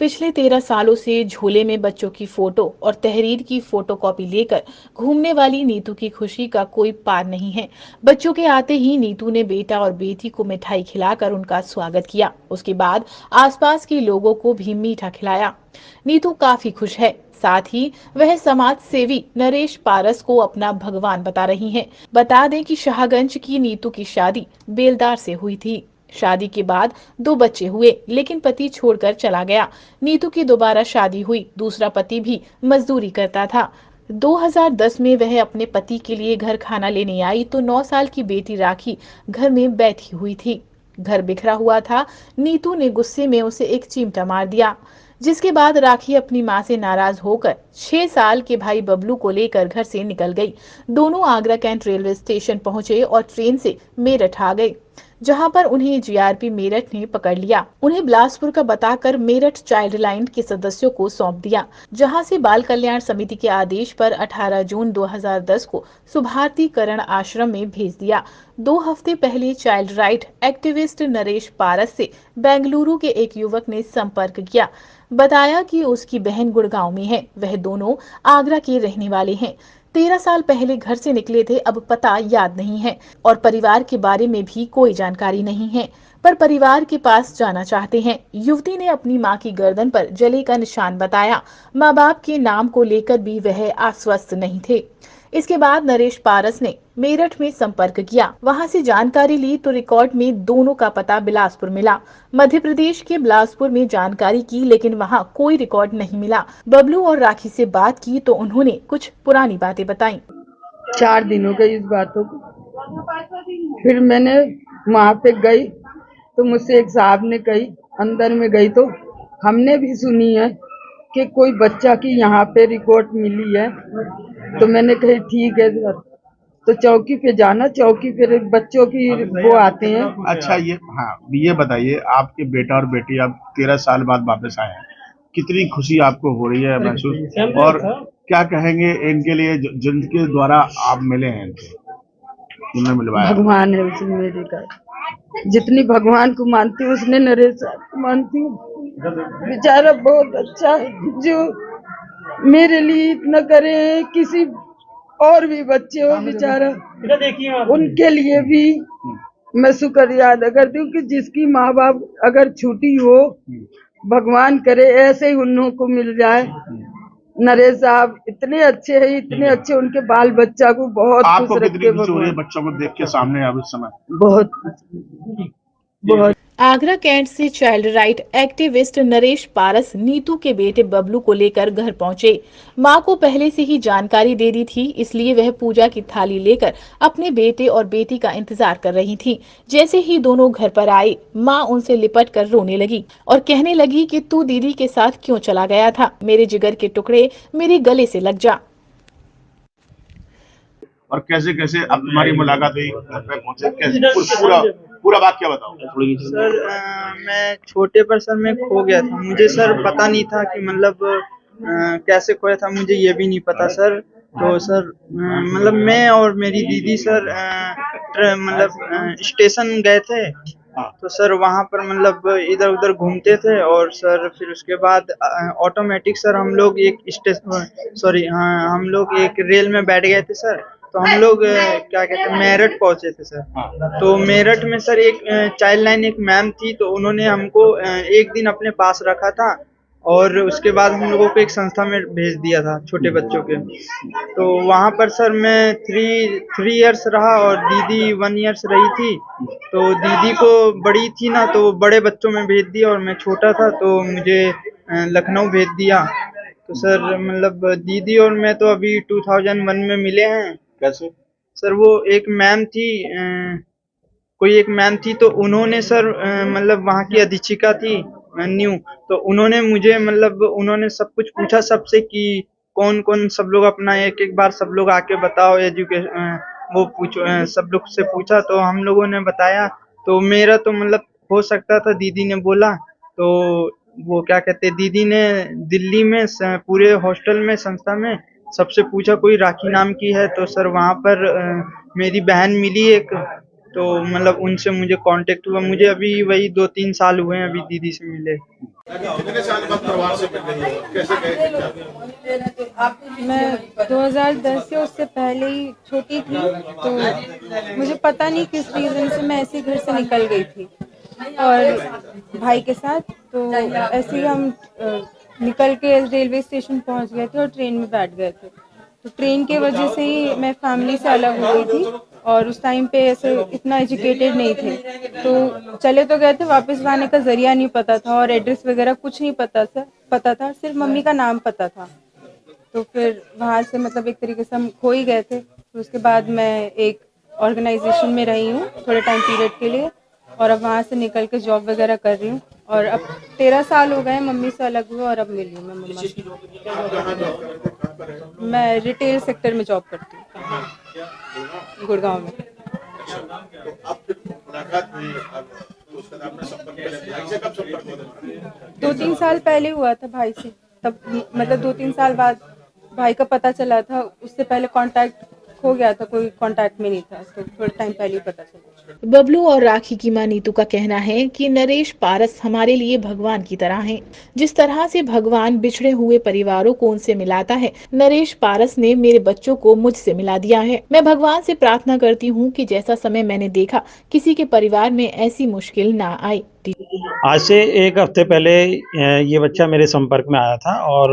पिछले 13 सालों से झोले में बच्चों की फोटो और तहरीर की फोटोकॉपी लेकर घूमने वाली नीतू की खुशी का कोई पार नहीं है। बच्चों के आते ही नीतू ने बेटा और बेटी को मिठाई खिलाकर उनका स्वागत किया। उसके बाद आसपास के लोगों को भी मीठा खिलाया। नीतू काफी खुश है। साथ ही वह समाज सेवी नरेश पारस को अपना भगवान बता रही हैं। बता दें कि शाहगंज की नीतू की शादी बेलदार से हुई थी। शादी के बाद 2 बच्चे हुए, लेकिन पति छोड़कर चला गया। नीतू की दोबारा शादी हुई। दूसरा पति भी मजदूरी करता था। 2010 में वह अपने पति के लिए घर खाना लेने आई तो 9 साल की बेटी राखी घर में बैठी हुई थी। घर बिखरा हुआ था। नीतू ने गुस्से में उसे एक चिमटा मार दिया, जिसके बाद राखी अपनी मां से नाराज होकर 6 साल के भाई बबलू को लेकर घर से निकल गई। दोनों आगरा कैंट रेलवे स्टेशन पहुंचे और ट्रेन से मेरठ आ गए, जहां पर उन्हें जीआरपी मेरठ ने पकड़ लिया। उन्हें बिलासपुर का बताकर मेरठ चाइल्ड लाइन के सदस्यों को सौंप दिया, जहां से बाल कल्याण समिति के आदेश पर 18 जून 2010 को सुभारतीकरण आश्रम में भेज दिया। 2 हफ्ते पहले चाइल्ड राइट एक्टिविस्ट नरेश पारस से बेंगलुरु के एक युवक ने संपर्क किया। बताया कि उसकी बहन गुड़गांव में है। वह दोनों आगरा के रहने वाले हैं। 13 साल पहले घर से निकले थे, अब पता याद नहीं है और परिवार के बारे में भी कोई जानकारी नहीं है, पर परिवार के पास जाना चाहते हैं। युवती ने अपनी मां की गर्दन पर जले का निशान बताया। मां बाप के नाम को लेकर भी वह आश्वस्त नहीं थे। इसके बाद नरेश पारस ने मेरठ में संपर्क किया। वहां से जानकारी ली तो रिकॉर्ड में दोनों का पता बिलासपुर मिला। मध्य प्रदेश के बिलासपुर में जानकारी की, लेकिन वहां कोई रिकॉर्ड नहीं मिला। बबलू और राखी से बात की तो उन्होंने कुछ पुरानी बातें बताई। 4 दिन हो गए इस बातों को। फिर मैंने वहां पे गई तो मुझसे एक साहब ने कही, अंदर में गई तो हमने भी सुनी है कि कोई बच्चा की यहाँ पे रिपोर्ट मिली है। तो मैंने कही ठीक है सर। तो चौकी पे जाना, चौकी पे बच्चों की वो आते हैं। अच्छा, ये बताइए, आपके बेटा और बेटी अब 13 साल बाद वापस आए हैं, कितनी खुशी आपको हो रही है महसूस, और क्या कहेंगे इनके लिए जिनके द्वारा आप मिले हैं इनसे, उन्हें मिलवाया? भगवान है उसने मेरे का, जितनी भगवान को मानती हूँ उसने नरेश साहब को मानती हूँ। बेचारा बहुत अच्छा है, जो मेरे लिए इतना करे। किसी और भी बच्चे हो बेचारा, उनके लिए भी मैं शुक्रिया अदा करती हूँ कि जिसकी माँ बाप अगर छूटी हो, भगवान करे ऐसे ही उन लोगों को मिल जाए। नरेश साहब इतने अच्छे हैं, इतने अच्छे, उनके बाल बच्चा को बहुत आपको खुश कितनी रखे खुशी हो रही है भगवान। बच्चों को देख के सामने अब इस समय? बहुत बहुत। आगरा कैंट से चाइल्ड राइट एक्टिविस्ट नरेश पारस नीतू के बेटे बबलू को लेकर घर पहुंचे। मां को पहले से ही जानकारी दे दी थी, इसलिए वह पूजा की थाली लेकर अपने बेटे और बेटी का इंतजार कर रही थी। जैसे ही दोनों घर पर आए, मां उनसे लिपट कर रोने लगी और कहने लगी कि तू दीदी के साथ क्यों चला गया था? मेरे जिगर के टुकड़े, मेरे गले से लग जा। और कैसे कैसे अब तुम्हारी मुलाकात हुई, घर पे पहुंचे कैसे, पूरा पूरा बात क्या बताओ सर। मैं छोटे पर सर मैं खो गया था। मुझे सर पता नहीं था कि मतलब कैसे खोया था, मुझे ये भी नहीं पता सर। तो सर मतलब मैं और मेरी दीदी सर मतलब स्टेशन गए थे। तो सर वहाँ पर मतलब इधर उधर घूमते थे और सर फिर उसके बाद ऑटोमेटिक सर हम लोग एक स्टेशन, सॉरी हाँ, हम लोग एक रेल में बैठ गए थे सर। तो हम लोग क्या कहते हैं मेरठ पहुंचे थे सर। तो मेरठ में सर एक चाइल्ड लाइन एक मैम थी, तो उन्होंने हमको एक दिन अपने पास रखा था और उसके बाद हम लोगों को एक संस्था में भेज दिया था छोटे बच्चों के। तो वहाँ पर सर मैं थ्री इयर्स रहा और दीदी 1 ईयर्स रही थी। तो दीदी को बड़ी थी ना, तो वो बड़े बच्चों में भेज दिया और मैं छोटा था तो मुझे लखनऊ भेज दिया। तो सर मतलब दीदी और मैं तो अभी 2001 में मिले हैं। कैसे? सर वो एक मैम थी, कोई एक मैम थी, तो उन्होंने सर मतलब वहाँ की अधीक्षिका थी न्यू। तो उन्होंने मुझे मतलब उन्होंने सब कुछ पूछा सबसे कि कौन कौन सब लोग अपना एक एक बार सब लोग आके बताओ एजुकेशन, वो पूछो, सब लोग से पूछा तो हम लोगों ने बताया। तो मेरा तो मतलब हो सकता था, दीदी ने बोला। तो वो क्या कहते दीदी ने दिल्ली में पूरे हॉस्टल में संस्था में सबसे पूछा कोई राखी नाम की है। तो सर वहाँ पर मेरी बहन मिली एक। तो मतलब उनसे मुझे कांटेक्ट हुआ। मुझे अभी वही 2-3 साल हुए हैं अभी दीदी से मिले। कितने साल बाद परिवार से मिल रही हो, कैसे गए? मैं 2010 या उससे पहले ही छोटी थी, तो मुझे पता नहीं किस रीज़न से मैं ऐसे ही घर से निकल गई थी और भाई के साथ। तो ऐसे ही हम निकल के रेलवे स्टेशन पहुंच गए थे और ट्रेन में बैठ गए थे। तो ट्रेन के वजह से ही मैं फैमिली से अलग हो गई थी और उस टाइम पे ऐसे इतना एजुकेटेड नहीं थे, तो चले तो गए थे, वापस आने का ज़रिया नहीं पता था और एड्रेस वगैरह कुछ नहीं पता था, सिर्फ मम्मी का नाम पता था। तो फिर वहाँ से मतलब एक तरीके से हम खो ही गए थे। फिर उसके बाद मैं एक ऑर्गेनाइजेशन में रही हूँ थोड़े टाइम पीरियड के लिए और अब वहाँ से निकल के जॉब वगैरह कर रही हूँ और अब 13 साल हो गए मम्मी से अलग हुए और अब मिली हूँ मैं मम्मा से। मैं रिटेल सेक्टर में जॉब करती हूँ गुड़गांव में। दो तीन साल पहले हुआ था भाई से, तब मतलब 2-3 साल बाद भाई का पता चला था। उससे पहले कांटेक्ट खो गया था, कोई कांटेक्ट में नहीं था, तो थोड़े टाइम पहले ही पता चला। बबलू और राखी की मां नीतू का कहना है कि नरेश पारस हमारे लिए भगवान की तरह हैं। जिस तरह से भगवान बिछड़े हुए परिवारों को उनसे मिलाता है, नरेश पारस ने मेरे बच्चों को मुझसे मिला दिया है। मैं भगवान से प्रार्थना करती हूँ कि जैसा समय मैंने देखा किसी के परिवार में ऐसी मुश्किल ना आए। आज से 1 हफ्ते पहले ये बच्चा मेरे संपर्क में आया था और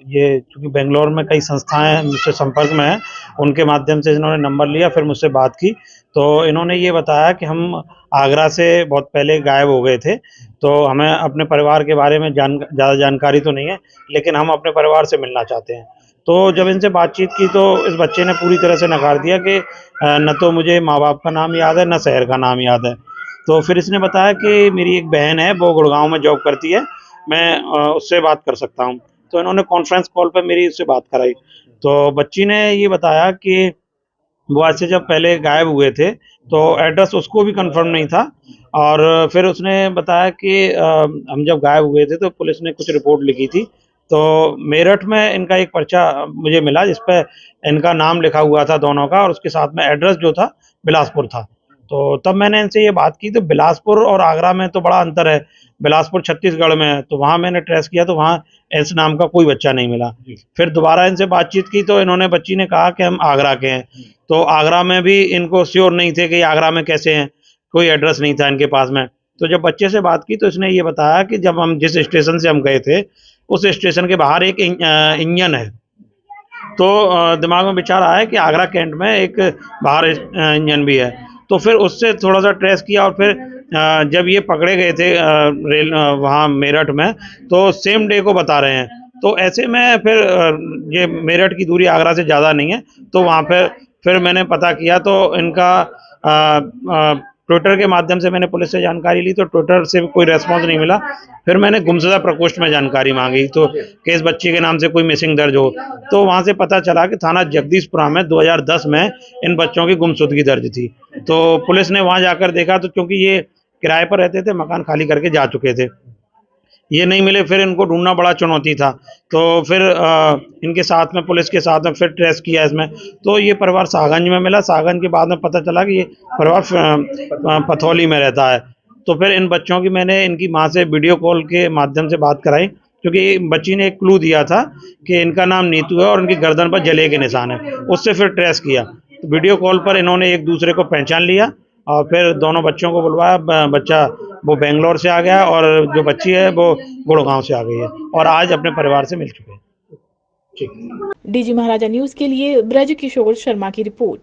ये चूँकि बेंगलोर में कई संस्थाएं मुझसे संपर्क में हैं, उनके माध्यम से इन्होंने नंबर लिया, फिर मुझसे बात की। तो इन्होंने ये बताया कि हम आगरा से बहुत पहले गायब हो गए थे, तो हमें अपने परिवार के बारे में ज़्यादा जानकारी तो नहीं है, लेकिन हम अपने परिवार से मिलना चाहते हैं। तो जब इनसे बातचीत की तो इस बच्चे ने पूरी तरह से नकार दिया कि न तो मुझे माँ-बाप का नाम याद है, न शहर का नाम याद है। तो फिर इसने बताया कि मेरी एक बहन है, वो गुड़गांव में जॉब करती है, मैं उससे बात कर सकता हूँ। तो इन्होंने कॉन्फ्रेंस कॉल पे मेरी उससे बात कराई। तो बच्ची ने ये बताया कि वो आज से जब पहले गायब हुए थे, तो एड्रेस उसको भी कन्फर्म नहीं था और फिर उसने बताया कि हम जब गायब हुए थे तो पुलिस ने कुछ रिपोर्ट लिखी थी। तो मेरठ में इनका एक पर्चा मुझे मिला जिस पे इनका नाम लिखा हुआ था दोनों का और उसके साथ में एड्रेस जो था बिलासपुर था। तो तब मैंने इनसे ये बात की, तो बिलासपुर और आगरा में तो बड़ा अंतर है। बिलासपुर छत्तीसगढ़ में है, तो वहाँ मैंने ट्रेस किया तो वहाँ इस नाम का कोई बच्चा नहीं मिला। फिर दोबारा इनसे बातचीत की तो बच्ची ने कहा कि हम आगरा के हैं। तो आगरा में भी इनको श्योर नहीं थे कि आगरा में कैसे हैं, कोई एड्रेस नहीं था इनके पास में। तो जब बच्चे से बात की तो इसने ये बताया कि जब हम जिस स्टेशन से हम गए थे, उस स्टेशन के बाहर एक इंजन है। तो दिमाग में विचार आया कि आगरा कैंट में एक बाहर इंजन भी है। तो फिर उससे थोड़ा-सा ट्रेस किया और फिर जब ये पकड़े गए थे वहाँ मेरठ में, तो सेम डे को बता रहे हैं। तो ऐसे में फिर ये मेरठ की दूरी आगरा से ज़्यादा नहीं है, तो वहाँ पे फिर मैंने पता किया तो इनका ट्विटर के माध्यम से मैंने पुलिस से जानकारी ली, तो ट्विटर से कोई रिस्पॉन्स नहीं मिला। फिर मैंने गुमशुदा प्रकोष्ठ में जानकारी मांगी तो कि इस बच्ची के नाम से कोई मिसिंग दर्ज हो, तो वहाँ से पता चला कि थाना जगदीशपुरा में 2010 में इन बच्चों की गुमशुदगी दर्ज थी। तो पुलिस ने वहाँ जाकर देखा तो क्योंकि ये किराए पर रहते थे, मकान खाली करके जा चुके थे, ये नहीं मिले, फिर इनको ढूंढना बड़ा चुनौती था। तो फिर इनके साथ में पुलिस के साथ में फिर ट्रेस किया इसमें, तो ये परिवार शाहगंज में मिला। शाहगंज के बाद में पता चला कि ये परिवार पथौली में रहता है। तो फिर इन बच्चों की मैंने इनकी माँ से वीडियो कॉल के माध्यम से बात कराई, क्योंकि बच्ची ने एक क्लू दिया था कि इनका नाम नीतू है और इनकी गर्दन पर जले के निशान है। उससे फिर ट्रेस किया, तो वीडियो कॉल पर इन्होंने एक दूसरे को पहचान लिया और फिर दोनों बच्चों को बुलवाया। बच्चा वो बेंगलोर से आ गया और जो बच्ची है वो गुड़गांव से आ गई है और आज अपने परिवार से मिल चुके हैं। डीजी महाराजा न्यूज के लिए ब्रज किशोर शर्मा की रिपोर्ट।